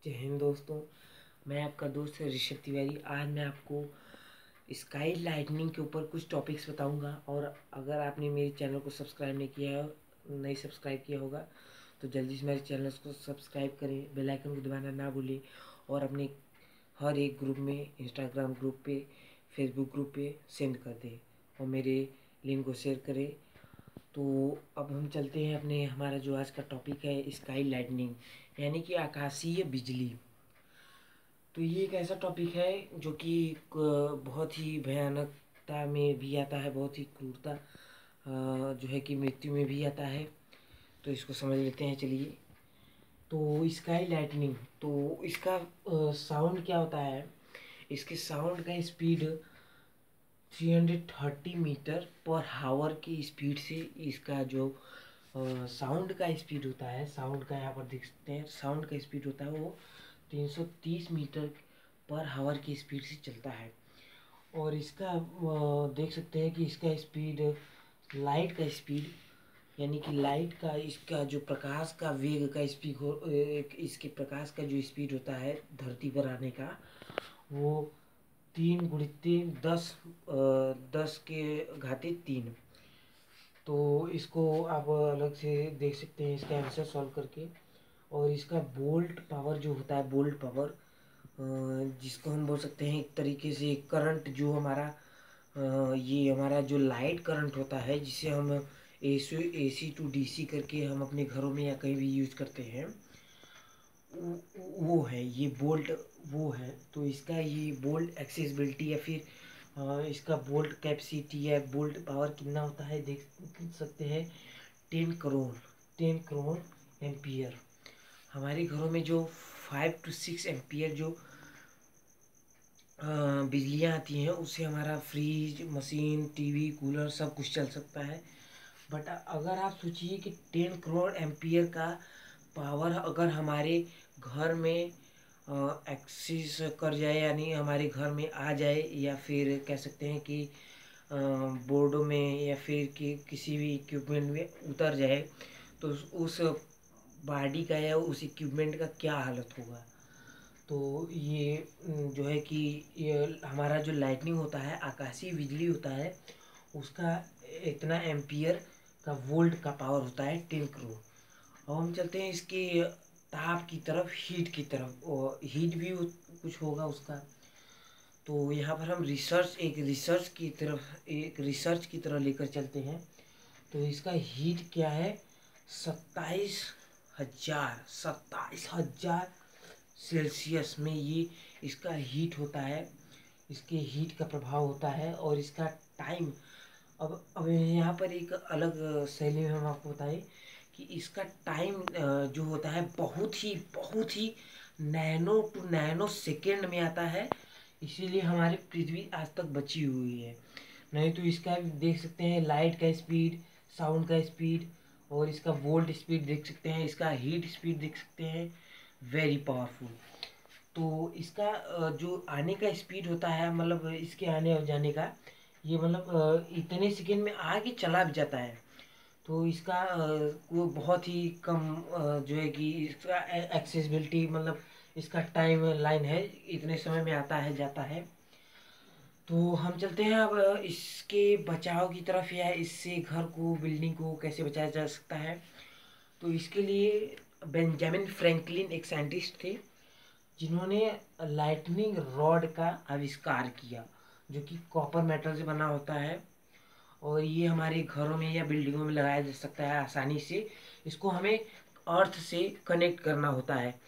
जय हिंद दोस्तों। मैं आपका दोस्त ऋषभ तिवारी। आज मैं आपको स्काई लाइटनिंग के ऊपर कुछ टॉपिक्स बताऊंगा। और अगर आपने मेरे चैनल को सब्सक्राइब नहीं सब्सक्राइब किया होगा तो जल्दी से मेरे चैनल को सब्सक्राइब करें, बेल आइकन को दबाना ना भूलें और अपने हर एक ग्रुप में, इंस्टाग्राम ग्रुप पे, फेसबुक ग्रुप पे सेंड कर दें और मेरे लिंक को शेयर करें। तो अब हम चलते हैं अपने हमारा जो आज का टॉपिक है स्काई लाइटनिंग, यानी कि आकाशीय बिजली। तो ये एक ऐसा टॉपिक है जो कि बहुत ही भयानकता में भी आता है, बहुत ही क्रूरता जो है कि मृत्यु में भी आता है। तो इसको समझ लेते हैं, चलिए। तो स्काई लाइटनिंग, तो इसका साउंड क्या होता है। इसके साउंड का स्पीड 330 मीटर पर हावर की स्पीड से इसका जो साउंड का स्पीड होता है, साउंड का यहाँ पर देख सकते हैं, साउंड का स्पीड होता है वो 330 मीटर पर हावर की स्पीड से चलता है। और इसका देख सकते हैं कि इसका स्पीड, लाइट का स्पीड, यानी कि लाइट का इसका जो प्रकाश का वेग का स्पीड हो, इसके प्रकाश का जो स्पीड होता है धरती पर आने का, वो 3 × 10 10⁻³ तो इसको आप अलग से देख सकते हैं इसका आंसर सॉल्व करके। और इसका बोल्ट पावर जो होता है, बोल्ट पावर जिसको हम बोल सकते हैं एक तरीके से करंट, जो हमारा ये हमारा जो लाइट करंट होता है जिसे हम एसी टू डीसी करके हम अपने घरों में या कहीं भी यूज करते हैं, वो है ये बोल्ट, वो है। तो इसका ये बोल्ट एक्सेसिबिलिटी या फिर इसका बोल्ट कैपेसिटी या बोल्ट पावर कितना होता है देख सकते हैं, 10 करोड़ एम्पियर। हमारे घरों में जो 5 to 6 एम्पियर जो बिजलियाँ आती हैं उससे हमारा फ्रिज, मशीन, टीवी, कूलर सब कुछ चल सकता है। बट अगर आप सोचिए कि 10 करोड़ एम्पियर का पावर अगर हमारे घर में एक्सेस कर जाए, यानी हमारे घर में आ जाए, या फिर कह सकते हैं कि बोर्डों में या फिर कि किसी भी इक्विपमेंट में उतर जाए, तो उस बॉडी का या उस इक्विपमेंट का क्या हालत होगा। तो ये जो है कि ये हमारा जो लाइटनिंग होता है, आकाशीय बिजली होता है, उसका इतना एम्पियर का वोल्ट का पावर होता है 10 करोड़। अब हम चलते हैं इसके ताप की तरफ, हीट की तरफ, और हीट भी कुछ होगा उसका। तो यहाँ पर हम एक रिसर्च की तरफ लेकर चलते हैं। तो इसका हीट क्या है, 27,000 सेल्सियस में ये इसका हीट होता है, इसके हीट का प्रभाव होता है। और इसका टाइम, अब यहाँ पर एक अलग शैली में हम आपको बताएं कि इसका टाइम जो होता है बहुत ही नैनो टू नैनो सेकेंड में आता है। इसीलिए हमारी पृथ्वी आज तक बची हुई है। नहीं तो इसका देख सकते हैं लाइट का स्पीड, साउंड का स्पीड, और इसका वोल्ट स्पीड देख सकते हैं, इसका हीट स्पीड देख सकते हैं, वेरी पावरफुल। तो इसका जो आने का स्पीड होता है, मतलब इसके आने और जाने का, ये मतलब इतने सेकेंड में आके चला भी जाता है। तो इसका वो बहुत ही कम जो है कि इसका एक्सेसिबिलिटी, मतलब इसका टाइम लाइन है, इतने समय में आता है जाता है। तो हम चलते हैं अब इसके बचाव की तरफ, या इससे घर को, बिल्डिंग को कैसे बचाया जा सकता है। तो इसके लिए बेंजामिन फ्रैंकलिन एक साइंटिस्ट थे जिन्होंने लाइटनिंग रॉड का आविष्कार किया, जो कि कॉपर मेटल से बना होता है। और ये हमारे घरों में या बिल्डिंगों में लगाया जा सकता है आसानी से। इसको हमें अर्थ से कनेक्ट करना होता है,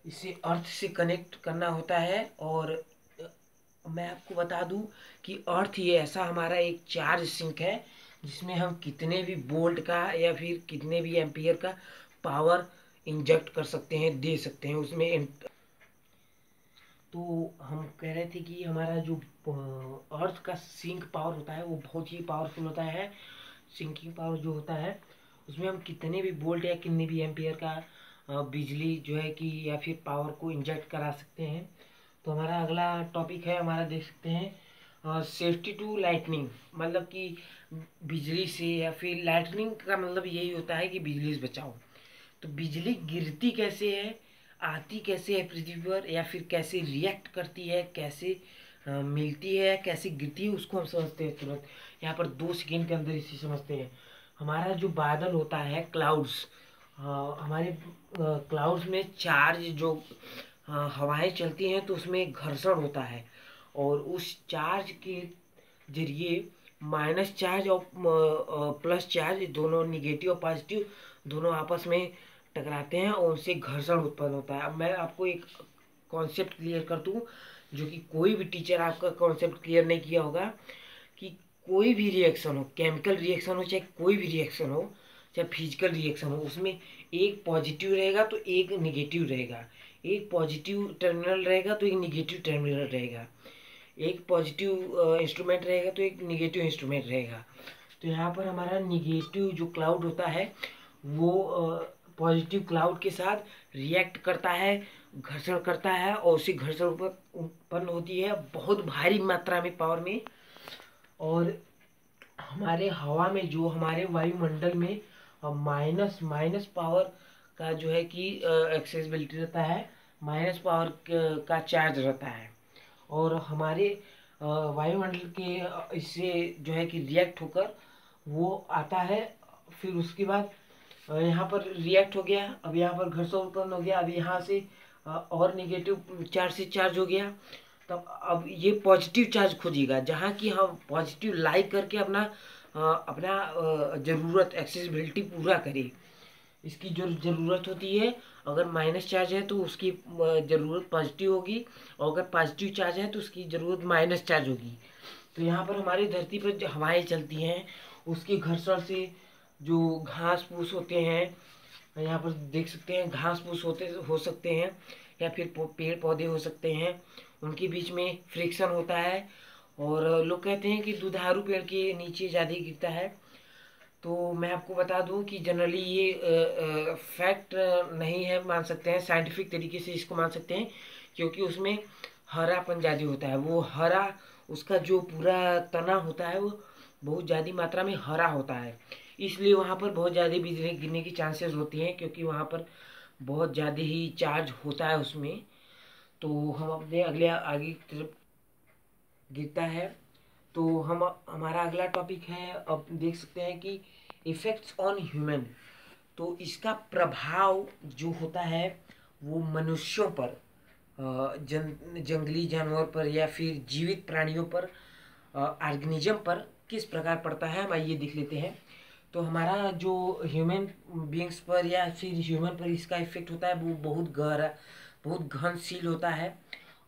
इसे अर्थ से कनेक्ट करना होता है। और मैं आपको बता दूं कि अर्थ ये ऐसा हमारा एक चार्ज सिंक है जिसमें हम कितने भी वोल्ट का या फिर कितने भी एम्पियर का पावर इंजेक्ट कर सकते हैं, दे सकते हैं उसमें। तो हम कह रहे थे कि हमारा जो अर्थ का सिंक पावर होता है वो बहुत ही पावरफुल होता है। सिंकिंग पावर जो होता है उसमें हम कितने भी वोल्ट या कितने भी एम्पियर का बिजली जो है कि या फिर पावर को इंजेक्ट करा सकते हैं। तो हमारा अगला टॉपिक है, हमारा देख सकते हैं सेफ्टी टू लाइटनिंग, मतलब कि बिजली से, या फिर लाइटनिंग का मतलब यही होता है कि बिजली से बचाओ। तो बिजली गिरती कैसे है, आती कैसे है पृथ्वी पर, या फिर कैसे रिएक्ट करती है, कैसे मिलती है, कैसे गिरती है, उसको हम समझते हैं तुरंत। यहाँ पर 2 सेकेंड के अंदर इसे समझते हैं। हमारा जो बादल होता है, क्लाउड्स, हमारे क्लाउड्स में चार्ज जो हवाएं चलती हैं तो उसमें घर्षण होता है, और उस चार्ज के जरिए माइनस चार्ज और प्लस चार्ज दोनों, निगेटिव और पॉजिटिव दोनों आपस में टकराते हैं और उनसे घर्षण उत्पन्न होता है। अब मैं आपको एक कॉन्सेप्ट क्लियर कर दूं, जो कि कोई भी टीचर आपका कॉन्सेप्ट क्लियर नहीं किया होगा, कि कोई भी रिएक्शन हो, केमिकल रिएक्शन हो चाहे कोई भी रिएक्शन हो, चाहे फिजिकल रिएक्शन हो, उसमें एक पॉजिटिव रहेगा तो एक निगेटिव रहेगा, एक पॉजिटिव टर्मिनल रहेगा तो एक निगेटिव टर्मिनल रहेगा, एक पॉजिटिव इंस्ट्रूमेंट रहेगा तो एक निगेटिव इंस्ट्रूमेंट रहेगा। तो यहाँ पर हमारा निगेटिव जो क्लाउड होता है वो पॉजिटिव क्लाउड के साथ रिएक्ट करता है, घर्षण करता है, और उसी घर्षण उत्पन्न होती है बहुत भारी मात्रा में, पावर में। और हमारे हवा में, जो हमारे वायुमंडल में माइनस माइनस पावर का जो है कि एक्सेसिबिलिटी रहता है, माइनस पावर का चार्ज रहता है, और हमारे वायुमंडल के इससे जो है कि रिएक्ट होकर वो आता है। फिर उसके बाद यहाँ पर रिएक्ट हो गया, अब यहाँ पर घर्षण उत्पन्न हो गया, अब यहाँ से और निगेटिव चार्ज से चार्ज हो गया, तब अब ये पॉजिटिव चार्ज खोजेगा, जहाँ कि हम पॉजिटिव लाइक करके अपना ज़रूरत, एक्सेसिबिलिटी पूरा करें। इसकी जो ज़रूरत होती है, अगर माइनस चार्ज है तो उसकी ज़रूरत पॉजिटिव होगी, और अगर पॉजिटिव चार्ज है तो उसकी ज़रूरत माइनस चार्ज होगी। तो यहाँ पर हमारी धरती पर जो हवाएं चलती हैं, उसके घर्षण से जो घास फूस होते हैं, यहाँ पर देख सकते हैं घास फूस हो सकते हैं, या फिर पेड़ पौधे हो सकते हैं, उनके बीच में फ्रिक्शन होता है। और लोग कहते हैं कि दुधारू पेड़ के नीचे ज़्यादा गिरता है। तो मैं आपको बता दूं कि जनरली ये फैक्ट नहीं है, मान सकते हैं साइंटिफिक तरीके से इसको मान सकते हैं, क्योंकि उसमें हरापन ज़्यादा होता है। वो हरा, उसका जो पूरा तना होता है वो बहुत ज़्यादा मात्रा में हरा होता है, इसलिए वहाँ पर बहुत ज़्यादा बिजली गिरने की चांसेस होती हैं, क्योंकि वहाँ पर बहुत ज़्यादा ही चार्ज होता है उसमें। तो हम अपने अगले आगे की तरफ गिरता है। तो हम हमारा अगला टॉपिक है, अब देख सकते हैं कि इफ़ेक्ट्स ऑन ह्यूमन। तो इसका प्रभाव जो होता है वो मनुष्यों पर, जंगली जानवर पर, या फिर जीवित प्राणियों पर, ऑर्गेनिज्म पर किस प्रकार पड़ता है, हम आइए देख लेते हैं। तो हमारा जो ह्यूमन बींग्स पर या फिर ह्यूमन पर इसका इफेक्ट होता है वो बहुत गहरा, बहुत घनशील होता है।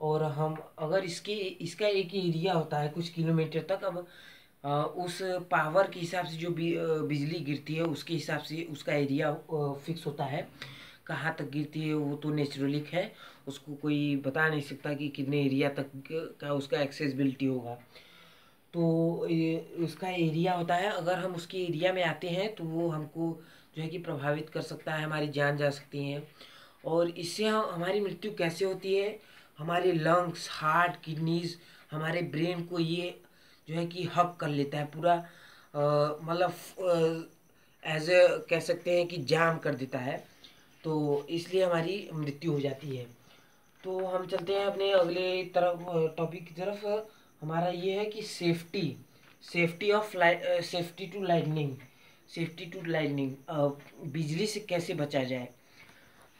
और हम अगर इसका एक एरिया होता है कुछ किलोमीटर तक। अब उस पावर के हिसाब से जो बिजली गिरती है उसके हिसाब से उसका एरिया फिक्स होता है, कहाँ तक गिरती है वो तो नेचुरलिक है, उसको कोई बता नहीं सकता कि कितने एरिया तक का उसका एक्सेसिबिलिटी होगा। तो उसका एरिया होता है, अगर हम उसके एरिया में आते हैं तो वो हमको जो है कि प्रभावित कर सकता है, हमारी जान जा सकती है। और इससे हमारी मृत्यु कैसे होती है, हमारे लंग्स, हार्ट, किडनीज, हमारे ब्रेन को ये जो है कि हक कर लेता है पूरा, मतलब एज ए कह सकते हैं कि जाम कर देता है। तो इसलिए हमारी मृत्यु हो जाती है। तो हम चलते हैं अपने अगले तरफ टॉपिक की तरफ। हमारा ये है कि safety of safety to lightning, safety to lightning, बिजली से कैसे बचा जाए।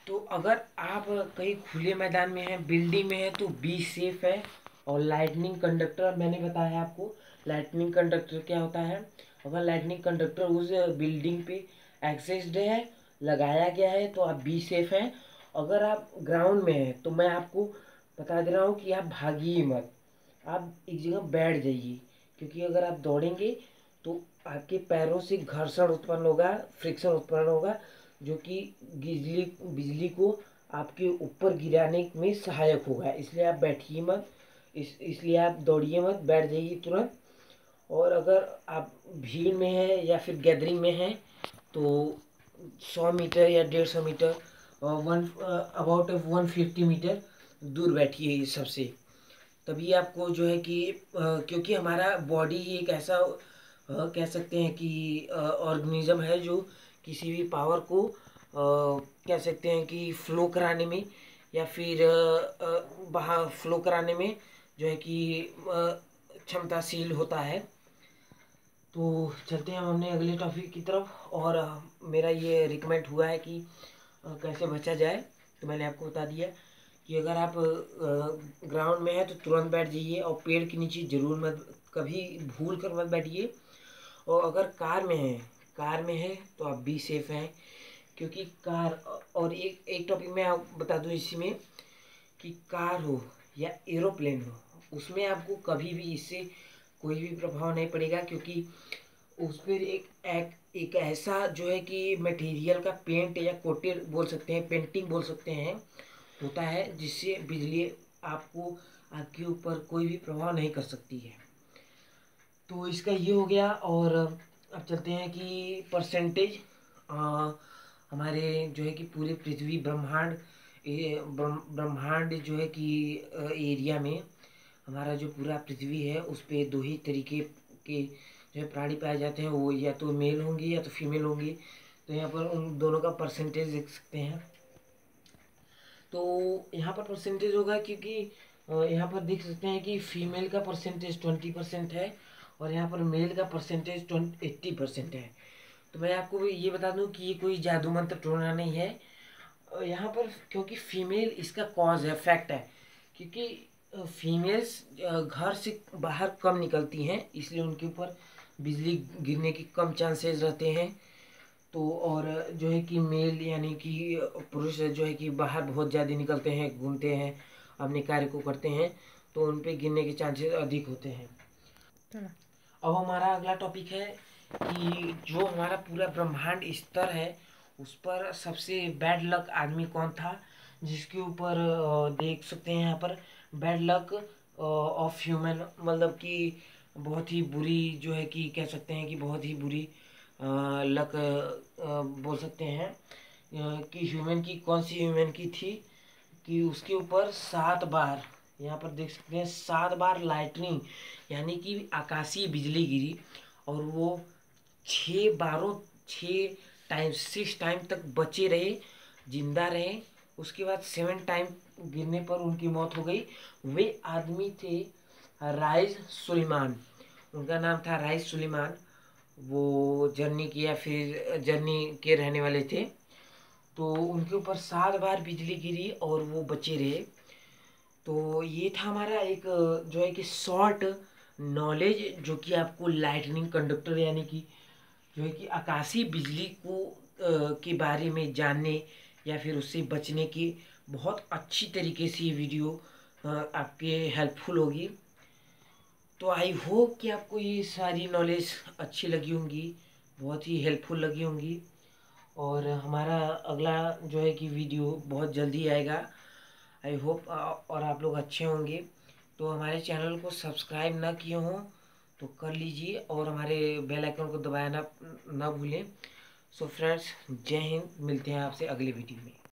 तो अगर आप कहीं खुले मैदान में हैं, बिल्डिंग में है, तो बी सेफ है। और लाइटनिंग कंडक्टर मैंने बताया आपको, लाइटनिंग कंडक्टर क्या होता है। अगर लाइटनिंग कंडक्टर उस बिल्डिंग पे एक्सेस्ड है, लगाया गया है, तो आप बी सेफ हैं। अगर आप ग्राउंड में हैं तो मैं आपको बता दे रहा हूँ कि आप भागिए मत, आप एक जगह बैठ जाइए, क्योंकि अगर आप दौड़ेंगे तो आपके पैरों से घर्षण उत्पन्न होगा, फ्रिक्शन उत्पन्न होगा, जो कि बिजली को आपके ऊपर गिराने में सहायक होगा। इसलिए आप बैठिए मत, इसलिए आप दौड़िए मत, बैठ जाइए तुरंत। और अगर आप भीड़ में हैं या फिर गैदरिंग में हैं तो 100 मीटर या 150 मीटर, अबाउट 150 मीटर दूर बैठिए सबसे। तभी आपको जो है कि क्योंकि हमारा बॉडी ही एक ऐसा कह सकते हैं कि ऑर्गेनिज्म है जो किसी भी पावर को कह सकते हैं कि फ्लो कराने में या फिर बाहर फ्लो कराने में जो है कि क्षमताशील होता है। तो चलते हैं हम अपने अगले टॉपिक की तरफ। और मेरा ये रिकमेंड हुआ है कि कैसे बचा जाए, तो मैंने आपको बता दिया कि अगर आप ग्राउंड में है तो तुरंत बैठ जाइए, और पेड़ के नीचे ज़रूर मत, कभी भूल कर मत बैठिए। और अगर कार में है तो आप भी सेफ हैं, क्योंकि कार, और एक एक टॉपिक मैं आप बता दूं इसी में, कि कार हो या एरोप्लेन हो, उसमें आपको कभी भी इससे कोई भी प्रभाव नहीं पड़ेगा, क्योंकि उस पर एक ऐसा जो है कि मटेरियल का पेंट या कोटेड बोल सकते हैं, पेंटिंग बोल सकते हैं, होता है, जिससे बिजली आपको, आपके ऊपर कोई भी प्रभाव नहीं कर सकती है। तो इसका ये हो गया। और अब चलते हैं कि परसेंटेज, हमारे जो है कि पूरे पृथ्वी ब्रह्मांड, ब्रह्मांड जो है कि एरिया में हमारा जो पूरा पृथ्वी है, उस पे दो ही तरीके के जो है प्राणी पाए जाते हैं, वो या तो मेल होंगे या तो फीमेल होंगे। तो यहाँ पर उन दोनों का परसेंटेज देख सकते हैं। तो यहाँ पर परसेंटेज होगा, क्योंकि यहाँ पर देख सकते हैं कि फीमेल का परसेंटेज 20% है, और यहाँ पर मेल का परसेंटेज 80% है। तो मैं आपको भी ये बता दूं कि ये कोई जादू मंत्र टोना नहीं है यहाँ पर, क्योंकि फीमेल इसका कॉज है, फैक्ट है। क्योंकि फीमेल्स घर से बाहर कम निकलती हैं, इसलिए उनके ऊपर बिजली गिरने के कम चांसेस रहते हैं। तो और जो है कि मेल यानी कि पुरुष जो है कि बाहर बहुत ज़्यादा निकलते हैं, घूमते हैं, अपने कार्य को करते हैं, तो उन पे गिरने के चांसेस अधिक होते हैं। अब हमारा अगला टॉपिक है कि जो हमारा पूरा ब्रह्मांड स्तर है, उस पर सबसे बैड लक आदमी कौन था, जिसके ऊपर देख सकते हैं यहाँ पर बैड लक ऑफ ह्यूमन, मतलब कि बहुत ही बुरी जो है कि कह सकते हैं कि बहुत ही बुरी लक बोल सकते हैं कि ह्यूमन की, कौन सी ह्यूमन की थी, कि उसके ऊपर 7 बार, यहाँ पर देख सकते हैं 7 बार लाइटनिंग यानी कि आकाशीय बिजली गिरी, और वो 6 टाइम तक बचे रहे, जिंदा रहे। उसके बाद 7 टाइम गिरने पर उनकी मौत हो गई। वे आदमी थे राइस सुलेमान, उनका नाम था राइस सुलेमान। वो जर्नी किया, फिर जर्नी के रहने वाले थे। तो उनके ऊपर 7 बार बिजली गिरी और वो बचे रहे। तो ये था हमारा एक जो है कि शॉर्ट नॉलेज, जो कि आपको लाइटनिंग कंडक्टर यानी कि जो है कि आकाशीय बिजली को के बारे में जानने या फिर उससे बचने की बहुत अच्छी तरीके से ये वीडियो आपके हेल्पफुल होगी। तो आई होप कि आपको ये सारी नॉलेज अच्छी लगी होंगी, बहुत ही हेल्पफुल लगी होंगी। और हमारा अगला जो है कि वीडियो बहुत जल्दी आएगा, आई होप, और आप लोग अच्छे होंगे। तो हमारे चैनल को सब्सक्राइब ना किए हों तो कर लीजिए, और हमारे बेल आइकन को दबाना ना भूलें। सो फ्रेंड्स, जय हिंद, मिलते हैं आपसे अगले वीडियो में।